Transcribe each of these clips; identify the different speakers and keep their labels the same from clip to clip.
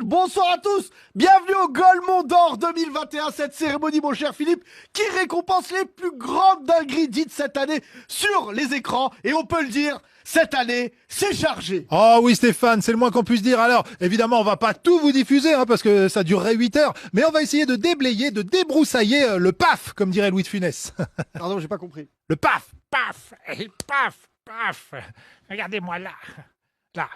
Speaker 1: foot. Bonsoir à tous. Bienvenue au Golemont d'Or 2021. Cette cérémonie, mon cher Philippe, qui récompense les plus grandes dingueries dites cette année sur les écrans. Et on peut le dire, cette année, c'est chargé.
Speaker 2: Oh oui Stéphane, c'est le moins qu'on puisse dire. Alors, évidemment, on va pas tout vous diffuser, parce que ça durerait 8 heures. Mais on va essayer de déblayer, de débroussailler le paf, comme dirait Louis de Funès.
Speaker 1: Pardon, j'ai pas compris.
Speaker 2: Le paf.
Speaker 3: Paf, et paf, paf. Regardez-moi là. Là.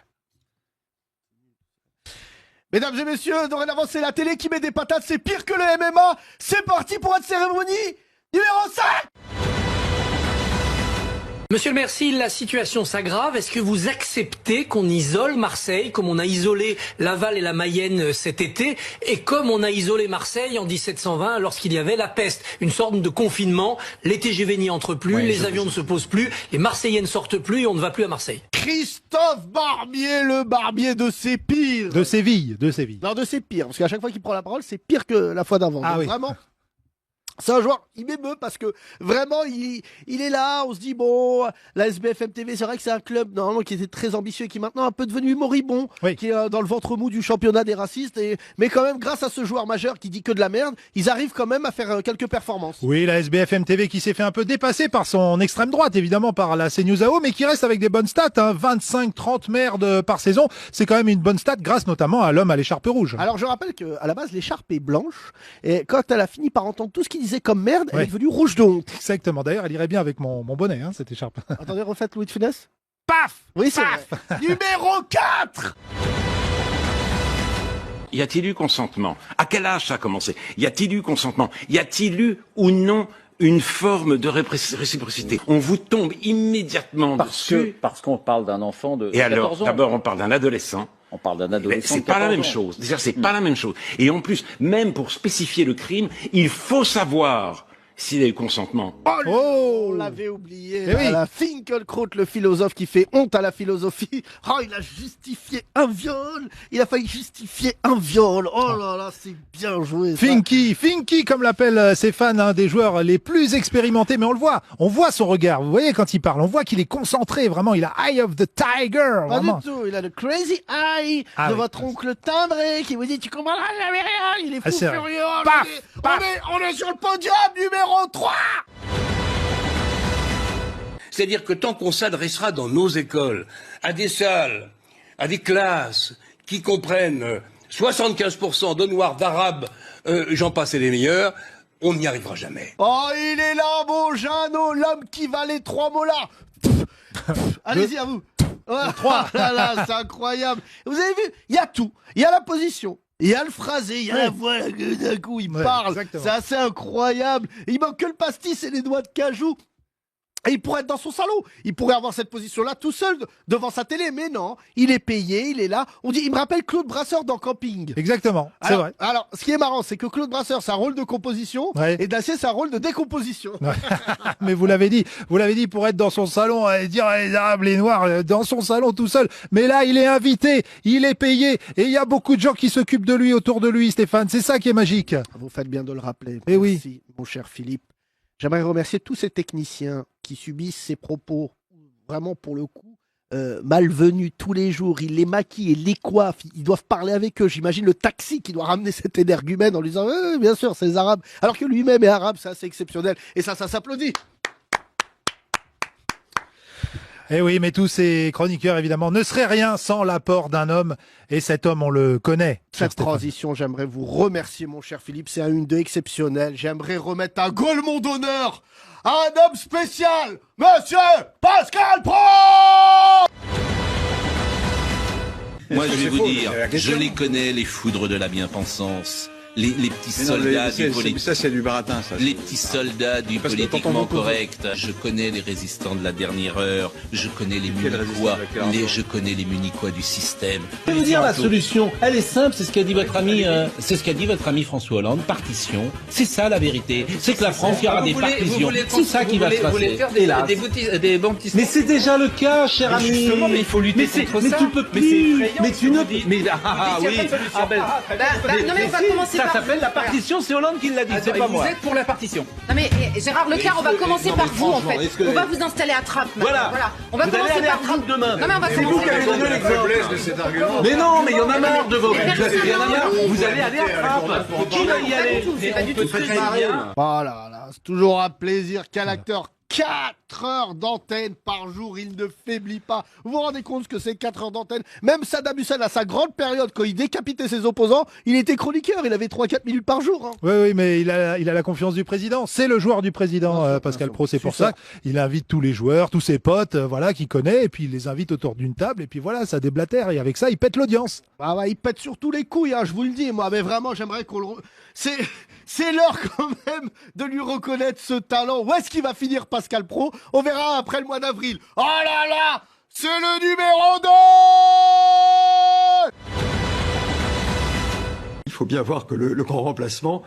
Speaker 1: Mesdames et messieurs, dorénavant, c'est la télé qui met des patates. C'est pire que le MMA. C'est parti pour cette cérémonie numéro 5.
Speaker 4: Monsieur le maire, si la situation s'aggrave, est-ce que vous acceptez qu'on isole Marseille comme on a isolé Laval et la Mayenne cet été et comme on a isolé Marseille en 1720 lorsqu'il y avait la peste? Une sorte de confinement, les TGV n'y entrent plus, les avions ne se posent plus, les Marseillais ne sortent plus et on ne va plus à Marseille.
Speaker 1: Christophe Barbier, le barbier de ses pires.
Speaker 2: De Séville.
Speaker 1: Non, de ses pires. Parce qu'à chaque fois qu'il prend la parole, c'est pire que la fois d'avant.
Speaker 2: Ah
Speaker 1: Donc,
Speaker 2: oui.
Speaker 1: Vraiment. C'est un joueur, il m'émeut parce que vraiment, il est là, on se dit, bon, la SBFM TV, c'est vrai que c'est un club normalement qui était très ambitieux et qui est maintenant un peu devenu moribond,
Speaker 2: Oui.
Speaker 1: qui est dans le ventre mou du championnat des racistes. Mais quand même, grâce à ce joueur majeur qui dit que de la merde, ils arrivent quand même à faire quelques performances.
Speaker 2: Oui, la SBFM TV qui s'est fait un peu dépasser par son extrême droite, évidemment, par la CNews AO, mais qui reste avec des bonnes stats, 25-30 merdes par saison. C'est quand même une bonne stat grâce notamment à l'homme à l'écharpe rouge.
Speaker 1: Alors je rappelle qu'à la base, l'écharpe est blanche, et quand elle a fini par entendre tout ce qu'il disait comme merde, elle
Speaker 2: Ouais.
Speaker 1: est devenue rouge de honte.
Speaker 2: Exactement. D'ailleurs, elle irait bien avec mon bonnet, cette écharpe.
Speaker 1: Attendez, refaites Louis de Funès.
Speaker 2: Paf.
Speaker 1: Oui, c'est
Speaker 3: Paf.
Speaker 1: vrai. Numéro 4.
Speaker 5: Y a-t-il eu consentement? À quel âge ça a commencé? Y a-t-il eu consentement? Y a-t-il eu ou non une forme de réciprocité? On vous tombe immédiatement dessus.
Speaker 6: Parce qu'on parle d'un enfant de
Speaker 5: Et
Speaker 6: 14
Speaker 5: alors,
Speaker 6: ans.
Speaker 5: d'abord, on parle d'un adolescent.
Speaker 6: On parle d'un adolescent.
Speaker 5: C'est
Speaker 6: de
Speaker 5: pas la
Speaker 6: 14
Speaker 5: même
Speaker 6: ans.
Speaker 5: chose. Déjà, c'est pas la même chose. Et en plus, même pour spécifier le crime, il faut savoir s'il y a eu consentement.
Speaker 1: On l'avait oublié.
Speaker 2: Eh oui.
Speaker 1: La Finkielkraut, le philosophe qui fait honte à la philosophie. Oh, il a justifié un viol. Il a failli justifier un viol. Oh là là, c'est bien joué. ça.
Speaker 2: Finky, comme l'appellent ses fans, un des joueurs les plus expérimentés, mais on voit son regard. Vous voyez quand il parle, on voit qu'il est concentré, vraiment. Il a Eye of the Tiger,
Speaker 1: Pas
Speaker 2: vraiment.
Speaker 1: du tout. Il a le crazy eye
Speaker 2: Ah
Speaker 1: de
Speaker 2: oui.
Speaker 1: votre oncle timbré qui vous dit tu comprendras jamais rien. Il est fou
Speaker 2: c'est vrai.
Speaker 1: furieux.
Speaker 2: Paf,
Speaker 1: Mais
Speaker 2: paf.
Speaker 1: on est sur le podium numéro 3.
Speaker 7: C'est-à-dire que tant qu'on s'adressera dans nos écoles à des salles, à des classes qui comprennent 75% de noirs, d'arabes, j'en passe et les meilleurs, on n'y arrivera jamais.
Speaker 1: Oh, il est là, mon Jeannot, l'homme qui va les 3 mots là. Allez-y, à vous. 3. Là, c'est incroyable. Vous avez vu, il y a tout. Il y a la position. Il y a le phrasé, il y a la voix, d'un coup il parle,
Speaker 2: exactement.
Speaker 1: c'est assez incroyable. Il manque que le pastis et les doigts de cajou. Et il pourrait être dans son salon, il pourrait avoir cette position-là tout seul devant sa télé, mais non, il est payé, il est là. On dit, il me rappelle Claude Brasseur dans Camping.
Speaker 2: Exactement, c'est vrai.
Speaker 1: Alors, ce qui est marrant, c'est que Claude Brasseur, c'est un rôle de composition,
Speaker 2: Ouais.
Speaker 1: et Dacier, c'est un rôle de décomposition.
Speaker 2: Mais vous l'avez dit, pour être dans son salon et dire les arabes, les noirs, dans son salon tout seul. Mais là, il est invité, il est payé, et il y a beaucoup de gens qui s'occupent de lui, autour de lui, Stéphane. C'est ça qui est magique.
Speaker 1: Vous faites bien de le rappeler.
Speaker 2: Eh oui.
Speaker 1: Merci, mon cher Philippe. J'aimerais remercier tous ces techniciens qui subissent ces propos, vraiment pour le coup, malvenus tous les jours. Ils les maquillent et les coiffent. Ils doivent parler avec eux. J'imagine le taxi qui doit ramener cet énergumène en lui disant bien sûr, c'est les Arabes. Alors que lui-même est arabe, c'est assez exceptionnel. Et ça s'applaudit.
Speaker 2: Eh oui, mais tous ces chroniqueurs, évidemment, ne seraient rien sans l'apport d'un homme. Et cet homme, on le connaît. cher
Speaker 1: Cette
Speaker 2: Stéphane.
Speaker 1: transition, j'aimerais vous remercier, mon cher Philippe. C'est une de exceptionnelle. J'aimerais remettre un Golemont d'honneur à un homme spécial, Monsieur Pascal Pro.
Speaker 8: Moi, je vais vous dire, je les connais, les foudres de la bien-pensance, les petits soldats du politique.
Speaker 9: Ça, c'est du baratin, ça.
Speaker 8: Les petits soldats du
Speaker 9: Parce que t'entends
Speaker 8: politiquement
Speaker 9: beaucoup.
Speaker 8: correct. Je connais les résistants de la dernière heure. Je connais les
Speaker 9: Quel
Speaker 8: munichois.
Speaker 9: résistant de la
Speaker 8: Je connais les munichois du système.
Speaker 6: Je vais vous dire la solution, elle est simple, c'est ce qu'a dit votre ami, François Hollande, partition. C'est ça la vérité. C'est que la France, il y aura des partitions. C'est ça qui va se passer. Hélas.
Speaker 4: des bons petits...
Speaker 6: Mais c'est déjà le cas, cher ami.
Speaker 4: justement, mais il faut lutter contre ça.
Speaker 6: Mais tu peux
Speaker 4: Mais
Speaker 6: plus.
Speaker 4: c'est effrayant
Speaker 6: Mais
Speaker 4: ce
Speaker 6: tu
Speaker 4: que
Speaker 6: ne.
Speaker 4: vous dites.
Speaker 6: Mais oui. Ah ben.
Speaker 10: Non mais on va commencer
Speaker 6: ça s'appelle la partition, c'est Hollande qui l'a dit, c'est pas moi.
Speaker 8: Vous êtes pour la partition.
Speaker 9: Non mais Gérard Leclerc, on va commencer par vous en fait. On va vous installer à Trappes.
Speaker 6: Voilà.
Speaker 9: On va commencer par Trappes
Speaker 6: demain.
Speaker 9: Non mais on va commencer par
Speaker 6: vous. Mais non, mais il y en a marre de vos. Il y en a marre. Vous allez aller à Trappes. Qui va y aller?
Speaker 9: C'est pas du tout ce que je dis.
Speaker 1: Voilà, là, c'est toujours un plaisir. Quel acteur! 4 heures d'antenne par jour, il ne faiblit pas. Vous vous rendez compte ce que c'est 4 heures d'antenne? Même Saddam Hussein, à sa grande période, quand il décapitait ses opposants, il était chroniqueur, il avait 3-4 minutes par jour. Hein.
Speaker 2: Oui, mais il a la confiance du président. C'est le joueur du président, Pascal Praud. C'est pour ça qu'il invite tous les joueurs, tous ses potes, voilà, qu'il connaît, et puis il les invite autour d'une table, et puis voilà, ça déblatère, et avec ça, il pète l'audience.
Speaker 1: Ah ouais, il pète sur tous les couilles, hein, je vous le dis, moi, mais vraiment, j'aimerais qu'on le... C'est l'heure quand même de lui reconnaître ce talent. Où est-ce qu'il va finir, Pascal Praud? On verra après le mois d'avril. Oh là là, c'est le numéro 2!
Speaker 10: Il faut bien voir que le grand remplacement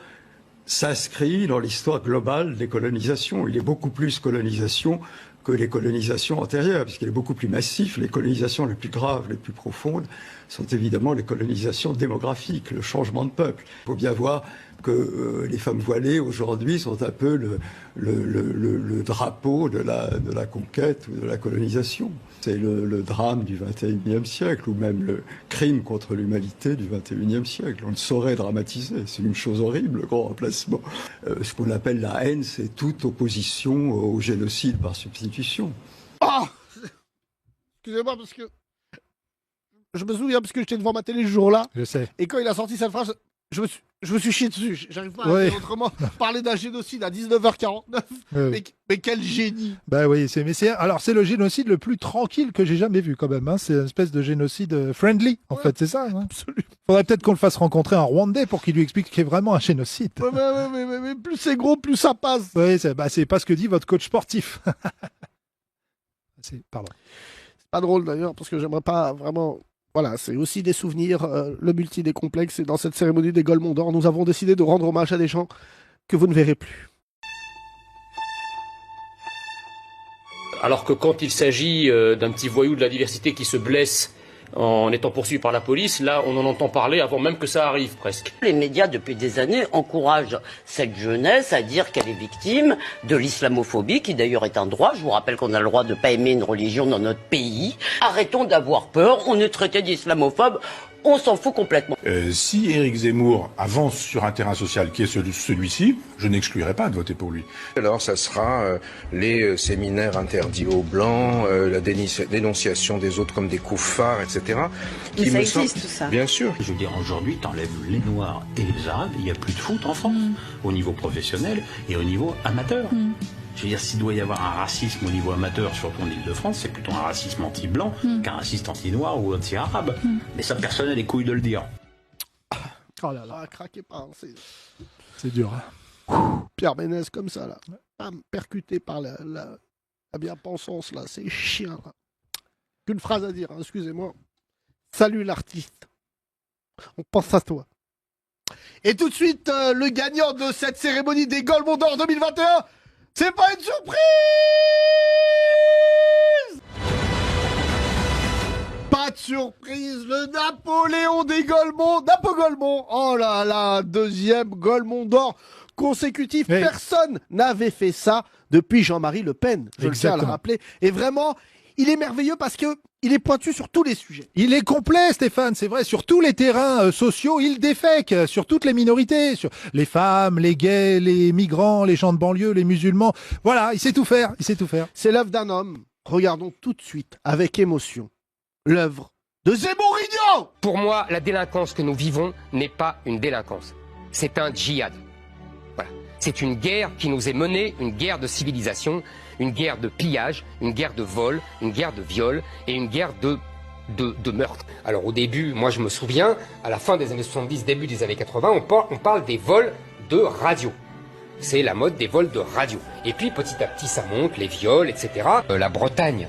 Speaker 10: s'inscrit dans l'histoire globale des colonisations. Il est beaucoup plus colonisation que les colonisations antérieures, puisqu'il est beaucoup plus massif. Les colonisations les plus graves, les plus profondes, sont évidemment les colonisations démographiques, le changement de peuple. Il faut bien voir que les femmes voilées aujourd'hui sont un peu le drapeau de la conquête ou de la colonisation. C'est le drame du XXIe siècle, ou même le crime contre l'humanité du XXIe siècle. On ne saurait dramatiser, c'est une chose horrible, le grand remplacement. Ce qu'on appelle la haine, c'est toute opposition au génocide par substitution.
Speaker 1: Oh, excusez-moi, parce que je me souviens, parce que j'étais devant ma télé ce jour-là.
Speaker 2: Je sais.
Speaker 1: Et quand il a sorti cette phrase, je me suis chié dessus. J'arrive pas à dire autrement. Parler d'un génocide à 19h49. Mais quel génie.
Speaker 2: Bah oui, c'est le génocide le plus tranquille que j'ai jamais vu quand même. Hein. C'est une espèce de génocide friendly, en fait, c'est ça. Hein.
Speaker 1: Absolument.
Speaker 2: Faudrait peut-être qu'on le fasse rencontrer un Rwandais pour qu'il lui explique qu'il y a vraiment un génocide.
Speaker 1: Mais plus c'est gros, plus ça passe.
Speaker 2: Oui, c'est pas ce que dit votre coach sportif. Pardon.
Speaker 1: C'est pas drôle d'ailleurs, parce que j'aimerais pas vraiment... Voilà, c'est aussi des souvenirs, le multi des complexes. Et dans cette cérémonie des Golemons d'Or, nous avons décidé de rendre hommage à des gens que vous ne verrez plus.
Speaker 11: Alors que quand il s'agit d'un petit voyou de la diversité qui se blesse en étant poursuivi par la police, là on en entend parler avant même que ça arrive presque.
Speaker 12: Les médias depuis des années encouragent cette jeunesse à dire qu'elle est victime de l'islamophobie, qui d'ailleurs est un droit. Je vous rappelle qu'on a le droit de ne pas aimer une religion dans notre pays. Arrêtons d'avoir peur, on est traité d'islamophobe. On s'en fout complètement.
Speaker 13: Si Éric Zemmour avance sur un terrain social qui est celui-ci, je n'exclurai pas de voter pour lui.
Speaker 14: Alors ça sera les séminaires interdits aux Blancs, la dénonciation des autres comme des koufars, etc.
Speaker 9: Mais ça existe tout ça.
Speaker 14: Bien sûr.
Speaker 15: Je veux dire, aujourd'hui, t'enlèves les Noirs et les Arabes, il n'y a plus de foot en France, au niveau professionnel et au niveau amateur. Je veux dire, s'il doit y avoir un racisme au niveau amateur, surtout en Ile-de-France, c'est plutôt un racisme anti-blanc qu'un racisme anti-noir ou anti-arabe. Mais ça, personne n'a les couilles de le dire.
Speaker 1: Oh là là, craquez pas.
Speaker 2: C'est dur. Hein.
Speaker 1: Pierre Ménès comme ça, là. Percuté par la bien-pensance, là. C'est chiant, là. Qu'une phrase à dire, hein, excusez-moi. Salut l'artiste. On pense à toi. Et tout de suite, le gagnant de cette cérémonie des Golemons d'Or 2021... C'est pas une surprise! Pas de surprise, le Napoléon des Golemons, Napo Golemons. Oh là là, deuxième Golemon d'Or consécutif. Personne n'avait fait ça depuis Jean-Marie Le Pen, je le tiens à le rappeler. Et vraiment, il est merveilleux parce que il est pointu sur tous les sujets.
Speaker 2: Il est complet, Stéphane, c'est vrai. Sur tous les terrains sociaux, il défèque. Sur toutes les minorités. Sur les femmes, les gays, les migrants, les gens de banlieue, les musulmans. Voilà, il sait tout faire. Il sait tout faire.
Speaker 1: C'est l'œuvre d'un homme. Regardons tout de suite, avec émotion, l'œuvre de Zemmourigno.
Speaker 16: Pour moi, la délinquance que nous vivons n'est pas une délinquance. C'est un djihad. Voilà. C'est une guerre qui nous est menée, une guerre de civilisation, une guerre de pillage, une guerre de vol, une guerre de viol et une guerre de meurtre. Alors au début, moi je me souviens, à la fin des années 70, début des années 80, on parle des vols de radio. C'est la mode des vols de radio. Et puis petit à petit ça monte, les viols, etc. La Bretagne,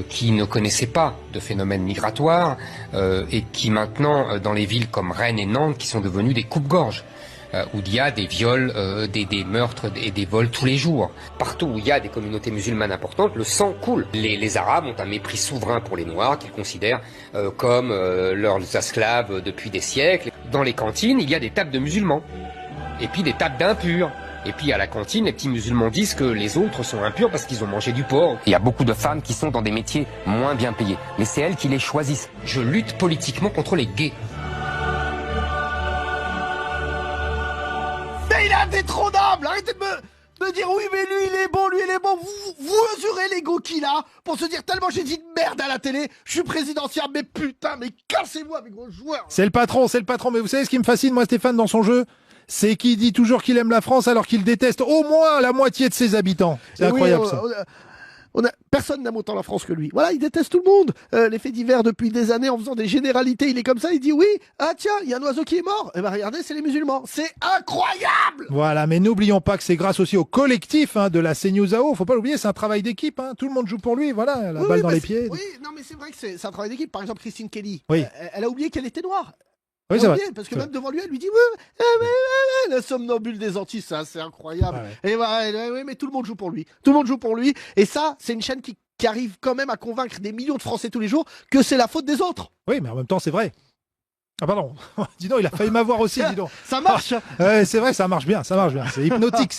Speaker 16: qui ne connaissait pas de phénomène migratoire et qui maintenant, dans les villes comme Rennes et Nantes, qui sont devenues des coupe-gorges. où il y a des viols, des meurtres et des vols tous les jours. Partout où il y a des communautés musulmanes importantes, le sang coule. Les Arabes ont un mépris souverain pour les Noirs qu'ils considèrent comme leurs esclaves depuis des siècles. Dans les cantines, il y a des tables de musulmans et puis des tables d'impurs. Et puis à la cantine, les petits musulmans disent que les autres sont impurs parce qu'ils ont mangé du porc. Il y a beaucoup de femmes qui sont dans des métiers moins bien payés, mais c'est elles qui les choisissent. Je lutte politiquement contre les gays.
Speaker 1: Mais il est indétrônable. Arrêtez de me dire oui mais lui il est bon, vous mesurez l'ego qu'il a pour se dire tellement j'ai dit de merde à la télé, je suis présidentiable, mais putain, mais cassez-vous avec vos joueurs.
Speaker 2: C'est le patron, mais vous savez ce qui me fascine moi Stéphane dans son jeu, c'est qu'il dit toujours qu'il aime la France alors qu'il déteste au moins la moitié de ses habitants. C'est incroyable ça.
Speaker 1: Personne n'aime autant la France que lui. Voilà, il déteste tout le monde. Les faits divers depuis des années en faisant des généralités, il est comme ça, il dit oui, ah tiens, il y a un oiseau qui est mort. Eh ben regardez, c'est les musulmans. C'est incroyable.
Speaker 2: Voilà, mais n'oublions pas que c'est grâce aussi au collectif de la CNews AO. Faut pas l'oublier, c'est un travail d'équipe. Tout le monde joue pour lui. Voilà, la balle dans les pieds.
Speaker 1: Oui, non mais c'est vrai que c'est un travail d'équipe. Par exemple, Christine Kelly,
Speaker 2: oui.
Speaker 1: Elle a oublié qu'elle était noire.
Speaker 2: Oui, c'est vrai.
Speaker 1: Parce que même devant lui, elle lui dit la somnambule des Antilles, ça, c'est incroyable. Ouais. Et ouais, mais tout le monde joue pour lui. Tout le monde joue pour lui. Et ça, c'est une chaîne qui arrive quand même à convaincre des millions de Français tous les jours que c'est la faute des autres.
Speaker 2: Oui, mais en même temps, c'est vrai. Ah pardon, dis donc, il a failli m'avoir aussi, dis donc.
Speaker 1: Ça marche.
Speaker 2: C'est vrai, ça marche bien. C'est hypnotique,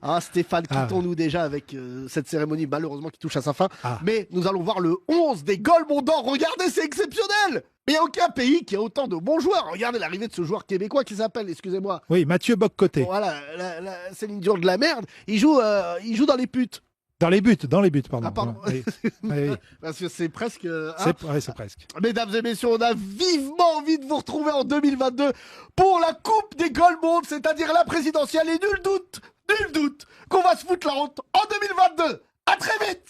Speaker 1: Ah Stéphane, quittons-nous déjà avec cette cérémonie malheureusement qui touche à sa fin. Mais nous allons voir le 11 des Golemons d'or. Regardez, c'est exceptionnel. Mais il n'y a aucun pays qui a autant de bons joueurs. Regardez l'arrivée de ce joueur québécois qui s'appelle, excusez-moi.
Speaker 2: Oui, Mathieu Bock-Côté.
Speaker 1: Voilà, Céline Dion de la merde. Il joue dans les putes.
Speaker 2: Dans les buts, pardon.
Speaker 1: Ah, pardon.
Speaker 2: Oui.
Speaker 1: Parce que c'est presque...
Speaker 2: C'est presque.
Speaker 1: Mesdames et messieurs, on a vivement envie de vous retrouver en 2022 pour la Coupe des Golemons, c'est-à-dire la présidentielle. Et nul doute qu'on va se foutre la honte en 2022. À très vite.